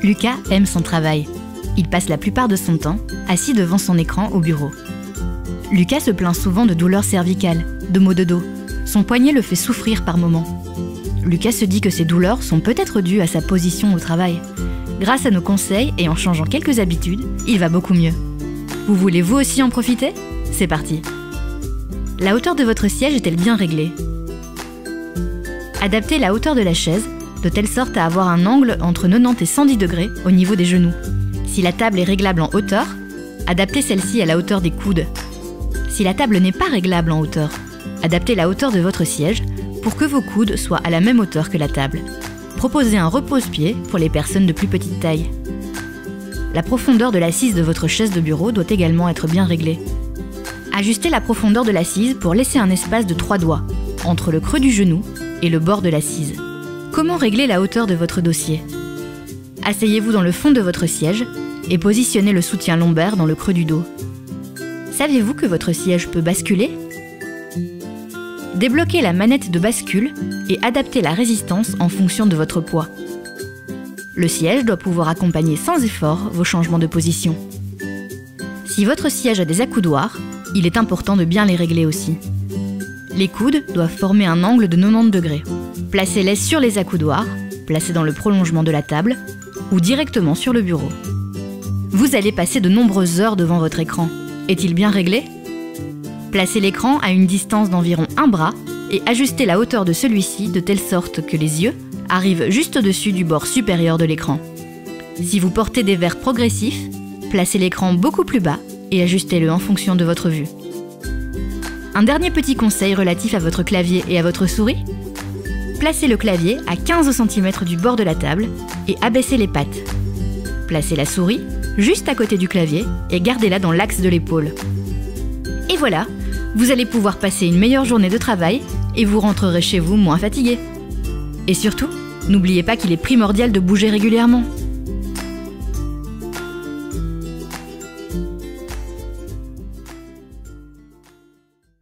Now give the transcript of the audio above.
Lucas aime son travail. Il passe la plupart de son temps assis devant son écran au bureau. Lucas se plaint souvent de douleurs cervicales, de maux de dos. Son poignet le fait souffrir par moments. Lucas se dit que ces douleurs sont peut-être dues à sa position au travail. Grâce à nos conseils et en changeant quelques habitudes, il va beaucoup mieux. Vous voulez vous aussi en profiter ? C'est parti. La hauteur de votre siège est-elle bien réglée ? Adaptez la hauteur de la chaise de telle sorte à avoir un angle entre 90 et 110 degrés au niveau des genoux. Si la table est réglable en hauteur, adaptez celle-ci à la hauteur des coudes. Si la table n'est pas réglable en hauteur, adaptez la hauteur de votre siège pour que vos coudes soient à la même hauteur que la table. Proposez un repose-pied pour les personnes de plus petite taille. La profondeur de l'assise de votre chaise de bureau doit également être bien réglée. Ajustez la profondeur de l'assise pour laisser un espace de 3 doigts entre le creux du genou et le bord de l'assise. Comment régler la hauteur de votre dossier ? Asseyez-vous dans le fond de votre siège et positionnez le soutien lombaire dans le creux du dos. Saviez-vous que votre siège peut basculer ? Débloquez la manette de bascule et adaptez la résistance en fonction de votre poids. Le siège doit pouvoir accompagner sans effort vos changements de position. Si votre siège a des accoudoirs, il est important de bien les régler aussi. Les coudes doivent former un angle de 90 degrés. Placez-les sur les accoudoirs, placés dans le prolongement de la table, ou directement sur le bureau. Vous allez passer de nombreuses heures devant votre écran. Est-il bien réglé ? Placez l'écran à une distance d'environ 1 bras et ajustez la hauteur de celui-ci de telle sorte que les yeux arrivent juste au-dessus du bord supérieur de l'écran. Si vous portez des verres progressifs, placez l'écran beaucoup plus bas et ajustez-le en fonction de votre vue. Un dernier petit conseil relatif à votre clavier et à votre souris ? Placez le clavier à 15 cm du bord de la table et abaissez les pattes. Placez la souris juste à côté du clavier et gardez-la dans l'axe de l'épaule. Et voilà, vous allez pouvoir passer une meilleure journée de travail et vous rentrerez chez vous moins fatigué. Et surtout, n'oubliez pas qu'il est primordial de bouger régulièrement.